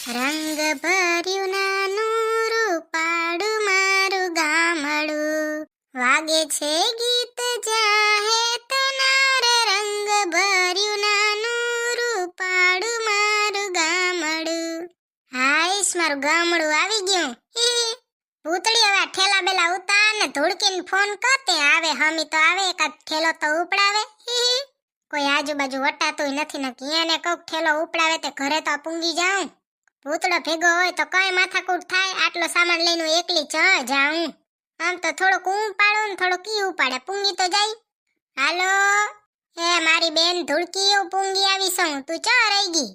રંગ ભર્યું નાનું રૂપાળું મારું ગામડું, વાગે છે ગીત જાહે તનારે. રંગ ભર્યું નાનું રૂપાળું મારું ગામડું. હાઈશ, મારું ગામડું આવી ગયું. ભૂતળી, હવે ઠેલા બેલા ઉતાર ને ધોળકીને ફોન કરતે આવે. હમી તો આવે, એકાદ ઠેલો તો ઉપડાવે. કોઈ આજુબાજુ વટાતું નથી, નકી એને કોક ઠેલો ઉપડાવે તે ઘરે તો પૂંગી જાઉં. ભૂતળો ભેગો હોય તો કઈ માથાકૂટ થાય. આટલો સામાન લઈને એકલી જાઉં. આમ તો થોડુંક ઉપાડું ને થોડુંક ઈ ઉપાડે, પૂંગી તો જાય. હાલો, હે મારી બેન ધુળકી, હું પૂંગી આવી છું. તું ચા રહી ગઈ?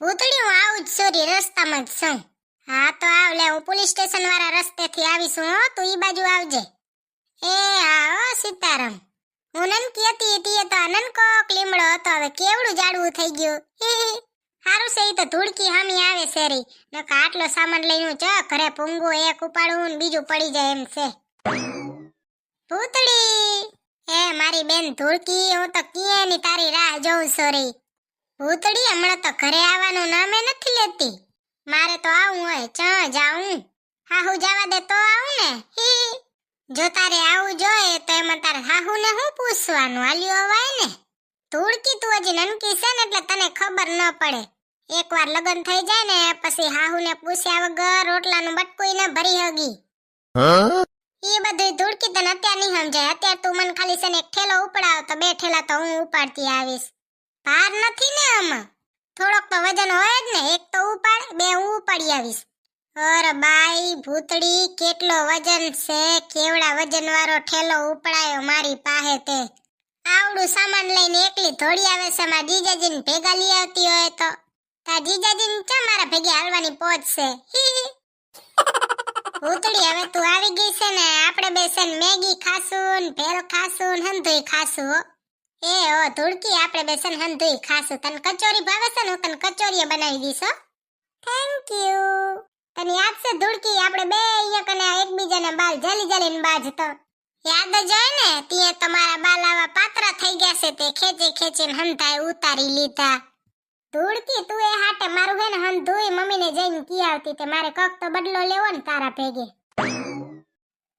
ભૂતળી, હું આવું જ સોરી, રસ્તામાં જ છું. હા તો આવ લે, હું પોલીસ સ્ટેશન વાળા રસ્તેથી આવીશું. હો, તું ઈ બાજુ આવજે. એ હા હો સીતારામ. હું નનકી હતી તીએ તો નનકો લીમડો હતો, હવે કેવડું જાડવું થઈ ગયું. હારું છે, ઈ તો ધૂળકી હામી આવે શેરી. નકા આટલો સામાન લઈને હું ઘરે પૂંગું, એક ઉપાડું ને બીજું પડી જાય એમ છે. ભૂતળી, હે મારી બેન ધૂળકી, હું તો કિયેની તારી રાહ જોઉં સોરી. ભૂતળી, હમણાં તો ઘરે આવવાનું નામે નથી લેતી. મારે તો આવું હોય, જાઉં. હાહુ જવા દે તો આવું ને. જો તારે આવું જોઈએ તો એમાં તારે હાહુ ને હું પૂછવાનું, હાલ્યો અવાય ને. ધૂળકી, તું હજી નનકી છે ને એટલે તને ખબર ન પડે. એકવાર લગન થઈ જાય ને પછી હાહુ ને પૂછ્યા વગર રોટલાનું બટકું ન ભરી હગી. ઈ બધું ધૂળકી તને અત્યારે નહીં સમજાય. અત્યારે તું મને ખાલી છે ને એક ઠેલો ઉપડાવ તો બે ઠેલા તો હું ઉપાડતી આવીશ. ભાર નથી ને આમાં, થોડોક તો વજન હોય જ ને. એક તો ઉપાડ, બે હું ઉપાડી આવીશ. અરે બાઈ ભૂતળી, કેટલો વજન છે, કેવડા વજન વાળો ઠેલો ઉપડાયો મારી પાસે તે. આવડું સામાન લઈને એકલી ધોડી આવે છે. મારા જીજાજીને ભેગા લઈ આવતી હોય તો. તાર જીજાજીને ચા મારા ભેગી હાલવાની પોચ છે. ભૂતળી, હવે તું આવી ગઈ છે ને, આપણે બે છે ને મેગી ખાશું ને ભેળ ખાશું ને હંધુઈ ખાશું. એ ઓ ધૂળકી, આપણે બે છે ને હંધુઈ ખાશું. તને કચોરી ભાવે છે ને, હું તને કચોરી બનાવી દઈશ. Thank you. તને યાદ છે ધૂળકી, આપણે બે અહીંયા કને એકબીજાને બાલ જલીને બાજતો યાદ જ હોય ને. તે તમારા બાલ આવા પાતરા થઈ ગયા છે, તે ખેંચીને હંધાય ઉતારી લીધા. ધૂળકી, તું એ હાટે મારું હે ને હંધુઈ મમ્મીને જઈને કી આવતી તે મારે કક તો બદલો લેવો ને તારા ભેગે.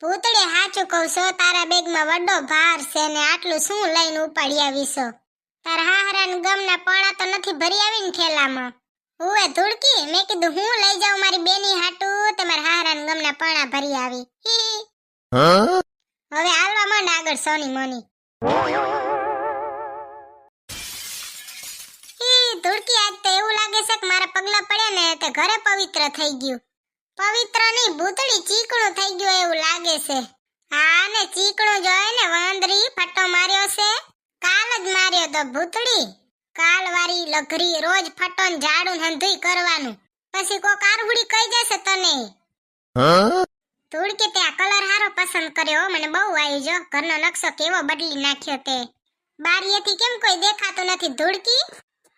ભૂતળી, હાચું કહું છું, તારા બેગમાં વડો ભાર છે ને આટલું શું લઈને ઉપાડી આવીશો? તારા હાહરાન ગમના પણા તો નથી ભરી આવીને ઠેલામાં. હુએ ધૂળકી, મેં કીધું હું લઈ જાઉં મારી બેની હાટું, તમારા હાહરાન ગમના પણા ભરી આવી. હવે હાલવા માંડ આગળ સોની મોની. ધૂળકી, આજ તો એવું લાગે છે કે મારા પગલા પડ્યા ને તે ઘરે પવિત્ર થઈ ગયું. પવિત્ર નહીં ભૂતળી, ચીકણું થઈ ગયું એવું લાગે છે. હા ને ચીકણું જોય ને, વાંદરી ફટો માર્યો છે. કાલ જ માર્યો તો ભૂતળી. કાલ વારી લઘરી રોજ ફટો ને ઝાડું હંધુઈ કરવાનું, પછી કોક આરહુડી કહી જશે તને. ધૂળકી, તે આ કલર હારો પસંદ કર્યો, મને બહુ આવી જો. ઘરનો નકશો કેવો બદલી નાખ્યો તે. બારીએથી કેમ કોઈ દેખાતું નથી ધૂળકી.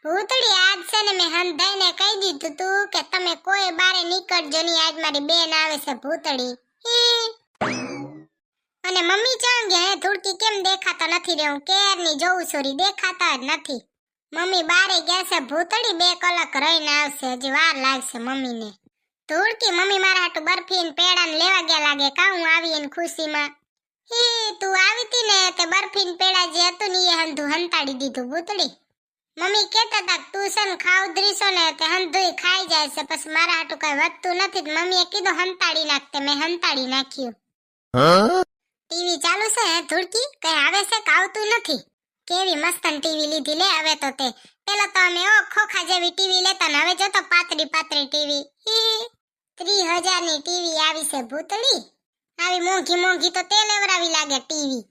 ભૂતળી, આજ છે ને મેં હંધાઈને કહી દીધું તું કે તમે કોઈ બારે નીકળજો નહીં, આજ મારી બેન આવે છે ભૂતળી. અને મમ્મી ચાં ગયા? ધૂળકી, કેમ દેખાતા નથી રે? હું કેરની જોઉં સોરી, દેખાતા જ નથી. મમ્મી બારે ગયા છે ભૂતળી, 2 કલાક રહીને આવશે, હજી વાર લાગશે મમ્મીને. ધૂળકી, મમ્મી મારા હાટુ બરફી ને પેડા ને લેવા ગયા લાગે કા? હું આવી એની ખુશીમાં. તું આવી તી ને તે બરફી ને પેડા જે હતું ને એ હંધું હંતાડી દીધું ભૂતળી. મમ્મી કહેતા હતા તું છે ને ખાવદરી છો ને તે હંધુઈ ખાઈ જાય છે, પછી મારા હાટુ કઈ વધતું નથી. મમ્મીએ કીધું હંતાડી નાખતે, મેં હંતાડી નાખ્યું. ટીવી ચાલુ છે હે ધૂળકી? કઈ આવે છે કે આવતું નથી? કેવી મસ્તન ટીવી લીધી લે હવે તો તે. પેલા તો અમે ખોખા જેવી ટીવી લેતા ને હવે જો તો પાતળી ટીવી. 30,000 ની ટીવી આવી છે ભૂતળી. આવી મોંઘી તો તે લેવરાવી લાગે ટીવી.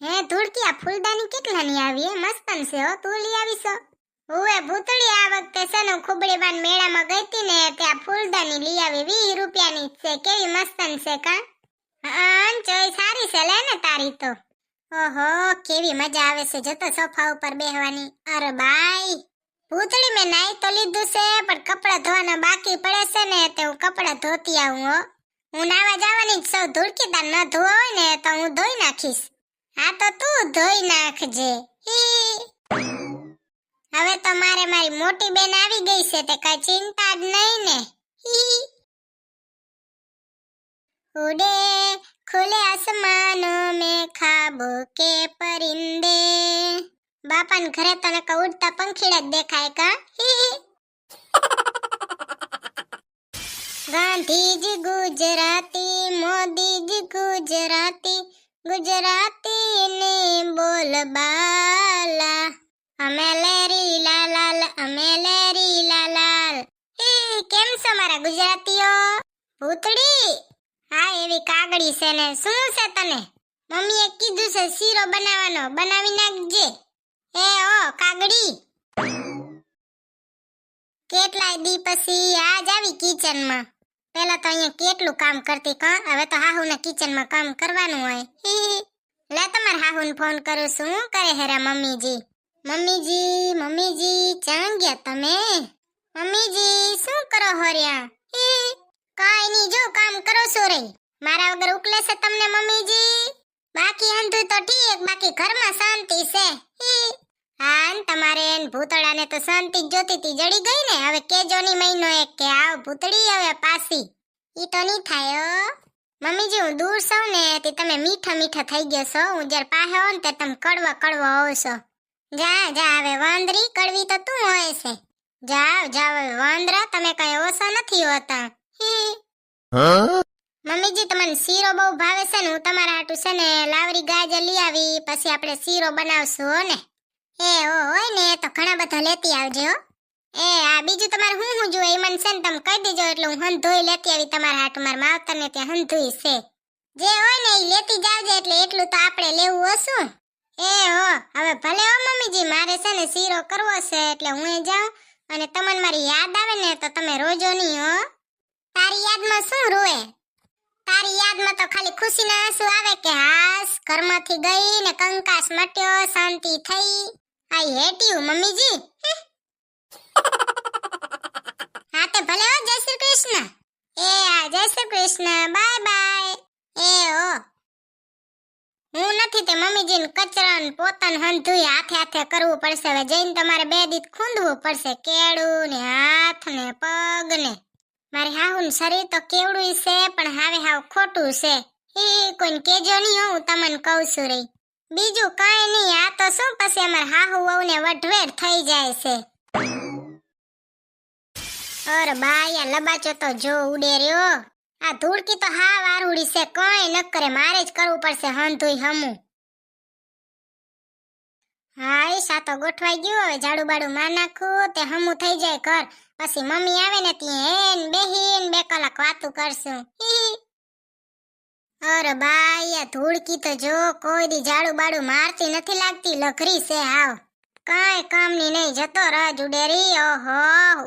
હે ધૂળકી, આ ફૂલદાની કેટલાની આવી? હે મસ્તન છે હો, તું લઈ આવી છો? હુએ ભૂતળી, આ વખતે છે ને ખુબડી બાન મેળામાં ગઈ તી ને ત્યાં ફૂલદાની લઈ આવી, 20 રૂપિયાની છે. કેવી મસ્તન છે કા? હા, ચોઈ સારી છે લે ને તારી તો. ઓહો, કેવી મજા આવે છે જો તો સોફા ઉપર બેહવાની. અરે બાઈ ભૂતળી, મેં નાઈ તો લીધું છે પણ કપડા ધોવાના બાકી પડે છે ને તે હું કપડા ધોતી આવું. હો, હું નાવા જવાની જ છું ધૂળકી, તાર ન ધોવા હોય ને તો હું ધોઈ નાખીશ. હા તો તું ધોઈ નાખજે. હવે તો મારે મારી મોટી બેન આવી ગઈ છે તે કઈ ચિંતા જ નહીં ને હી. उड़े खुले आसमानों में ख्वाबों के परिंदे बापन घरे तने का उड़ता पंखीड़ा ज देखाय का गांधी जी गुजराती मोदी जी गुजराती गुजराती ने बोल बाला અમે લેરી લાલાલ અમે લેરી લાલાલ કેમ છો મારા ગુજરાતીઓ ભૂતડી હા એવી કાગડી છે ને શું છે તને મમ્મીએ કીધું છે શીરો બનાવવાનો બનાવી નાખજે એ ઓ કાગડી કેટલાય દી પછી આજ આવી કિચનમાં પહેલા તો અહીંયા કેટલું કામ કરતી કા હવે તો હાહુના કિચનમાં કામ કરવાનું હોય લે તમાર હાહુને ફોન કરું છું શું કરે હેરા મમ્મીજી મમ્મીજી ચાં ગયા તમે મમ્મીજી શું કરો હોર્યા કાઈ ની જો કામ કરો છો રે મારા વગર ઉકલે છે તમને મમ્મીજી બાકી હંધું તો ઠીક બાકી ઘરમાં શાંતિ છે હા તમારે ભૂતળાને તો શાંતિ જોતી તી જડી ગઈ ને હવે કેજો ની મહિનો એક કે આવ ભૂતળી હવે પાછી ઈ તો ની થાય મમ્મીજી હું દૂર છું ને તે તમે મીઠા મીઠા થઈ ગયા છો હું જ્યારે પાસે હોઉં ને તે તમે કડવા કડવા હોવ છો જા જા હવે વાંદરી કડવી તો તું હોય છે જાવ જાવ હવે વાંદરા તમે કઈ ઓછા નથી હોતા મમ્મીજી તમને શીરો બહુ ભાવે છે ને હું તમારા હાટુ છે ને લાવરી ગાજર લઈ આવી પછી આપણે શીરો બનાવશું હો ને એ હોય ને તો ઘણા બધા લેતી આવજો એ આ બીજું તમારે હું જોઈએ એ મને છે ને તમે કહી દેજો એટલે હું હંધોઈ લેતી આવી તમારા હાટુ મારા માવતરને ત્યાં હંધોઈ છે જે હોય ને એ લેતી જાવજે એટલે એટલું તો આપણે લેવું હશું એ હો હવે ભલે હો મમ્મીજી મારે છે ને શીરો કરવો છે એટલે હું જાઉં અને તમને મારી યાદ આવે ને તો તમે રોજો નહીં હો તારી યાદમાં શું રોએ તારી યાદમાં તો ખાલી ખુશીના આંસુ આવે કે હાસ ઘરમાંથી ગઈ ને કંકાસ મટ્યો શાંતિ થઈ આઈ હેટ યુ મમ્મીજી હા તે ભલે હો જય શ્રી કૃષ્ણ એ આ જય શ્રી કૃષ્ણ બાય બાય એ ઓ હું નથી તે મમ્મીજીને કચરાન પોતાને હંધુઈ હાથે હાથે કરવું પડશે હવે જઈને તમારે બે દીત ખૂંદવું પડશે કેળું ને હાથ ને પગ ને મારી હાહુન શરીર તો કેવડું છે પણ હાવે હાવ ખોટું છે એ કોઈને કેજો નહીં હું તમને કહું છું રે બીજું કાંઈ નહીં આ તો શું પછી અમાર હાહુ વહુને વઢવેર થઈ જાય છે અરે બાયા લબાચો તો જો ઉડે રહ્યો આ ધૂળકી તો હા વારુડી છે કઈ ન કરે મારે જ કરવું પડશે હંધુઈ હમું હાય સાતો ગોઠવાઈ ગયું હવે ઝાડુ બાડુ માર નાખું તે હમું થઈ જાય ઘર પછી મમ્મી આવે ને ત્યાં હેન બેહીન 2 કલાક વાતું કરશું અરે બાયા ધૂળકી તો જો કોઈ દી ઝાડુ બાડુ મારતી નથી લાગતી લઘરી છે હાવ કાંઈ કામની નહીં જતો રજ ઉડેરી ઓહો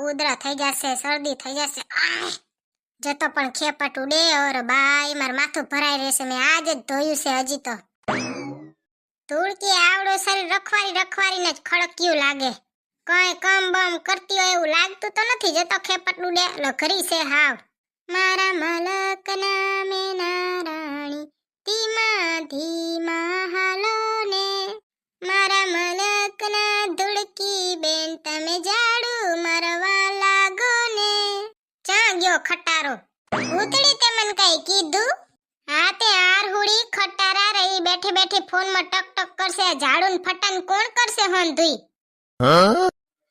ઉધરા થઈ જશે શરદી થઈ જશે જતો પણ ખેપટ ઉડે ઓર બાય માર માથું ભરાઈ રહેશે મેં આજ જ ધોયું છે હજી તો ધૂળકી આવડો શરીર રખવારીને જ ખડક્યું લાગે કઈ કામ બામ કરતી હોય એવું લાગતું તો નથી જતો ખેપટ ઉડે લઘરી છે હાવ મારા મલક નામે નારાણી ધીમા ધીમા હાલો ને મારા મલક ના ધૂળકી બેન તમે ઝાડુ મારવા લાગો ને ચા ગયો ખટારો ભૂતડી તે મને કઈ કીધું હા તે આરહુડી ખટારા રહી બેઠી બેઠી ફોન માં ટક ટક કરશે ઝાડુ ને ફટાન કોણ કરશે હંધુઈ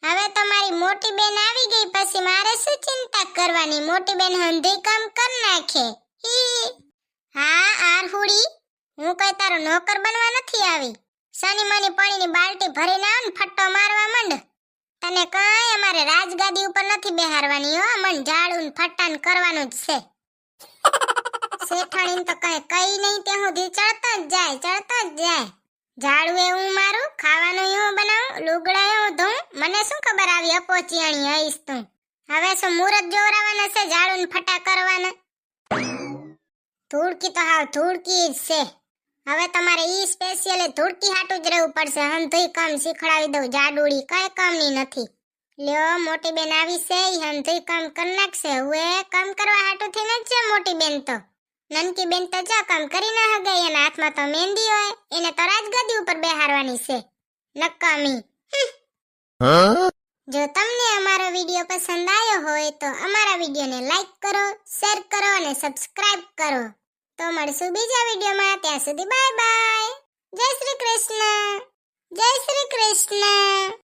હવે તો મારી મોટી બેન આવી ગઈ પછી મારે શું ચિંતા કરવાની મોટી બેન હંધુઈ કામ કર નાખે હા આરહુડી હું કઈ તારો નોકર બનવા નથી આવી સની મની પાણીની બાલટી ભરીને આવ ને ફટ્ટો મારવા માંડ તને કઈ અમારે રાજગાદી ઉપર નથી બેહારવાની હો મન ઝાડુ ને ફટાન કરવાનું જ છે શેઠાણીને તો કઈ નહીં તે સુધી ચડતો જ જાય ઝાડુ એ હું મારું ખાવાનું હું બનાવું લુગડા હું ધોઉં મને શું ખબર આવી અપોચિયાણી હઈશ તું હવે શું મુરત જોરાવાના છે ઝાડુ ને ફટા કરવાના ધૂળકી તો હાવ ધૂળકી જ છે હવે તમારે ઈ સ્પેશિયલ ધૂળકી હાટું જ રહેવું પડશે હંધુઈ કામ શીખડાવી દઉં જાડુડી કઈ કામની નથી લ્યો મોટી બેન આવી છે ઈ હંધુઈ કામ કરી નાખશે હવે કામ કરવા હાટું થઈને જ છે મોટી બેન તો નનકી બેન તો જા કામ કરી ના હગાઈ એના હાથમાં તો મહેંદી હોય એને તો રાજગાદી ઉપર બેહારવાની છે નકામી જો તમને અમારો વિડીયો પસંદ આવ્યો હોય તો અમારા વિડીયોને લાઈક કરો, શેર કરો અને સબસ્ક્રાઇબ કરો. તો મળશું બીજા વિડીયોમાં. ત્યાં સુધી બાય બાય. જય શ્રી કૃષ્ણ. જય શ્રી કૃષ્ણ.